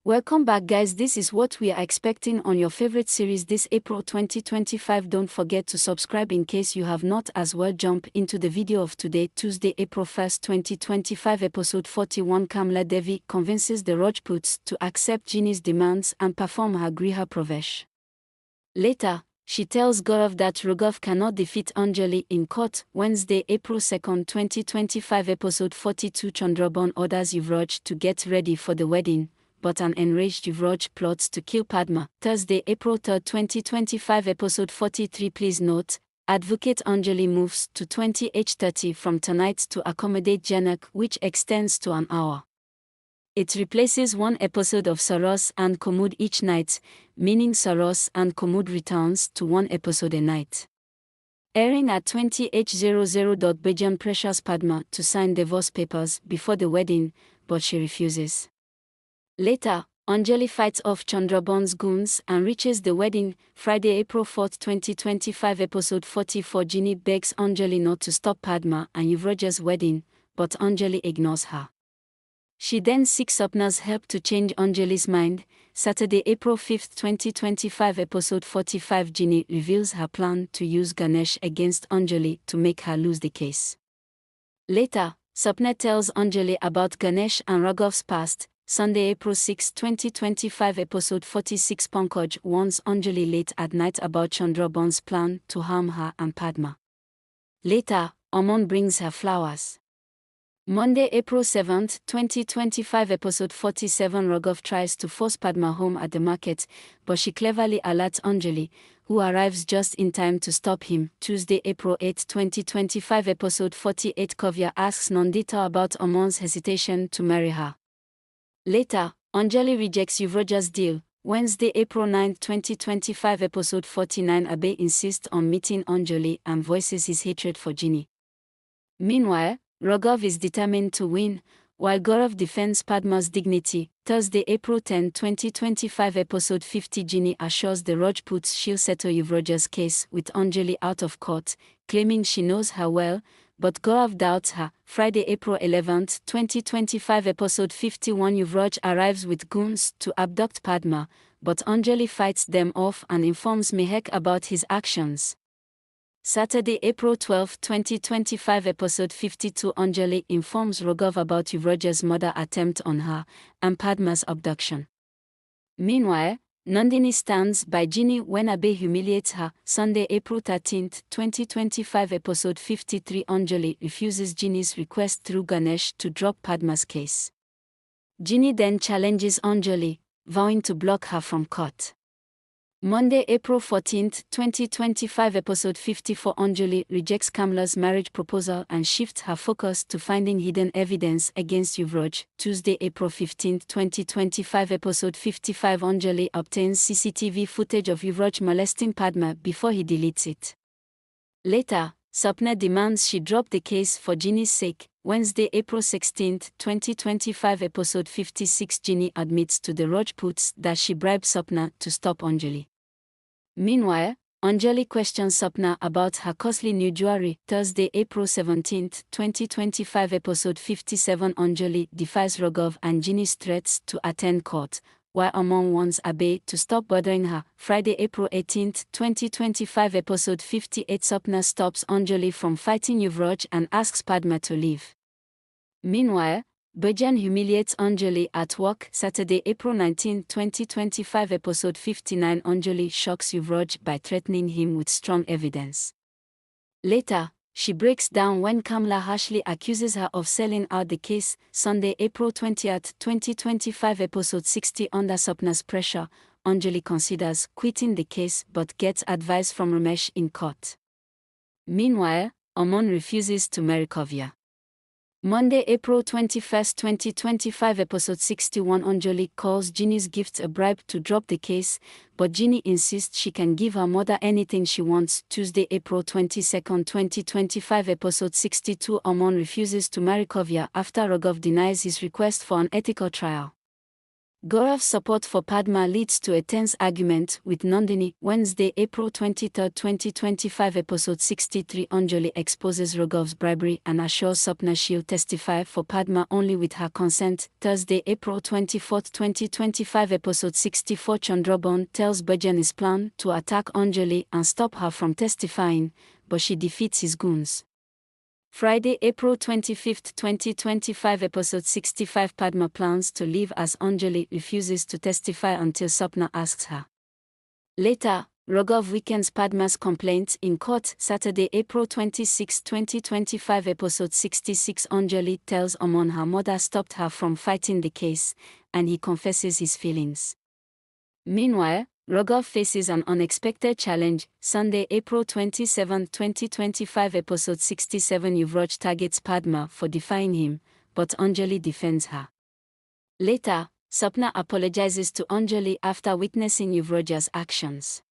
Welcome back, guys. This is what we are expecting on your favorite series this April 2025. Don't forget to subscribe in case you have not as well. Jump into the video of today, Tuesday, April 1st, 2025, episode 41. Kamala Devi convinces the Rajputs to accept Ginni's demands and perform her Griha Pravesh. Later, she tells Gaurav that Raghav cannot defeat Anjali in court. Wednesday, April 2nd, 2025, episode 42. Chandraban orders Yuvraj to get ready for the wedding, but an enraged Yuvraj plots to kill Padma. Thursday, April 3, 2025, episode 43. Please note, Advocate Anjali moves to 20h30 from tonight to accommodate Janak, which extends to an hour. It replaces one episode of Saros and Kumud each night, meaning Saros and Kumud returns to one episode a night. Airing at 20h00. Bajam pressures Padma to sign divorce papers before the wedding, but she refuses. Later, Anjali fights off Chandraban's goons and reaches the wedding. Friday, April 4, 2025, episode 44. Ginni begs Anjali not to stop Padma and Yuvraj's wedding, but Anjali ignores her. She then seeks Sapna's help to change Anjali's mind. Saturday, April 5, 2025, episode 45. Ginni reveals her plan to use Ganesh against Anjali to make her lose the case. Later, Sapna tells Anjali about Ganesh and Raghav's past. Sunday, April 6, 2025, episode 46. Pankaj warns Anjali late at night about Chandraban's plan to harm her and Padma. Later, Aman brings her flowers. Monday, April 7, 2025, episode 47. Raghav tries to force Padma home at the market, but she cleverly alerts Anjali, who arrives just in time to stop him. Tuesday, April 8, 2025, episode 48. Kavya asks Nandita about Aman's hesitation to marry her. Later, Anjali rejects Yuvraj's deal. Wednesday, April 9, 2025, episode 49. Abe insists on meeting Anjali and voices his hatred for Ginni. Meanwhile, Raghav is determined to win, while Gaurav defends Padma's dignity. Thursday, April 10, 2025, episode 50. Ginni assures the Rajputs she'll settle Yuvraj's case with Anjali out of court, claiming she knows her well, but Gaurav doubts her. Friday, April 11, 2025, episode 51. Yuvraj arrives with goons to abduct Padma, but Anjali fights them off and informs Mehak about his actions. Saturday, April 12, 2025, episode 52. Anjali informs Raghav about Yuvraj's murder attempt on her and Padma's abduction. Meanwhile, Nandini stands by Ginni when Abe humiliates her. Sunday, April 13, 2025, episode 53. Anjali refuses Ginni's request through Ganesh to drop Padma's case. Ginni then challenges Anjali, vowing to block her from court. Monday, April 14, 2025, episode 54. Anjali rejects Kamala's marriage proposal and shifts her focus to finding hidden evidence against Yuvraj. Tuesday, April 15, 2025, episode 55. Anjali obtains CCTV footage of Yuvraj molesting Padma before he deletes it. Later, Sapna demands she drop the case for Ginni's sake. Wednesday, April 16, 2025, episode 56. Ginni admits to the Rajputs that she bribed Sapna to stop Anjali. Meanwhile, Anjali questions Sapna about her costly new jewelry. Thursday, April 17, 2025, episode 57. Anjali defies Raghav and Ginni's threats to attend court, while Aman warns Abe to stop bothering her. Friday, April 18, 2025, episode 58. Sapna stops Anjali from fighting Yuvraj and asks Padma to leave. Meanwhile, Bajan humiliates Anjali at work. Saturday, April 19, 2025, episode 59. Anjali shocks Yuvraj by threatening him with strong evidence. Later, she breaks down when Kamala harshly accuses her of selling out the case. Sunday, April 20, 2025, episode 60. Under Sapna's pressure, Anjali considers quitting the case but gets advice from Ramesh in court. Meanwhile, Aman refuses to marry Kavya. Monday, April 21, 2025, episode 61. Anjali calls Ginni's gift a bribe to drop the case, but Ginni insists she can give her mother anything she wants. Tuesday, April 22, 2025, episode 62. Aman refuses to marry Kavya after Raghav denies his request for an ethical trial. Gaurav's support for Padma leads to a tense argument with Nandini. Wednesday, April 23, 2025, episode 63. Anjali exposes Raghav's bribery and assures Sapna she'll testify for Padma only with her consent. Thursday, April 24, 2025, episode 64. Chandrabhan tells Bachchan his plan to attack Anjali and stop her from testifying, but she defeats his goons. Friday, April 25, 2025, episode 65. Padma plans to leave as Anjali refuses to testify until Sapna asks her. Later, Raghav weakens Padma's complaints in court. Saturday, April 26, 2025, episode 66. Anjali tells Aman her mother stopped her from fighting the case, and he confesses his feelings. Meanwhile, Raghav faces an unexpected challenge. Sunday, April 27, 2025, episode 67. Yuvraj targets Padma for defying him, but Anjali defends her. Later, Sapna apologizes to Anjali after witnessing Yuvraj's actions.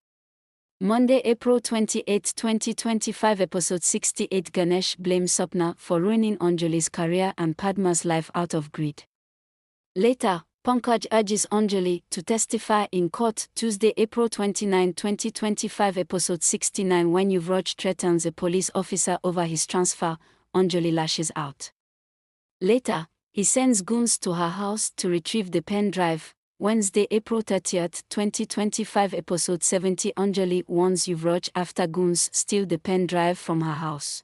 Monday, April 28, 2025, episode 68. Ganesh blames Sapna for ruining Anjali's career and Padma's life out of greed. Later, Pankaj urges Anjali to testify in court. Tuesday, April 29, 2025, episode 69. When Yuvraj threatens a police officer over his transfer, Anjali lashes out. Later, he sends goons to her house to retrieve the pen drive. Wednesday, April 30, 2025, episode 70. Anjali warns Yuvraj after goons steal the pen drive from her house.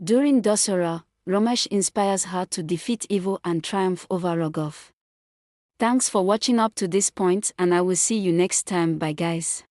During Dasara, Ramesh inspires her to defeat evil and triumph over Raghav. Thanks for watching up to this point, and I will see you next time. Bye guys.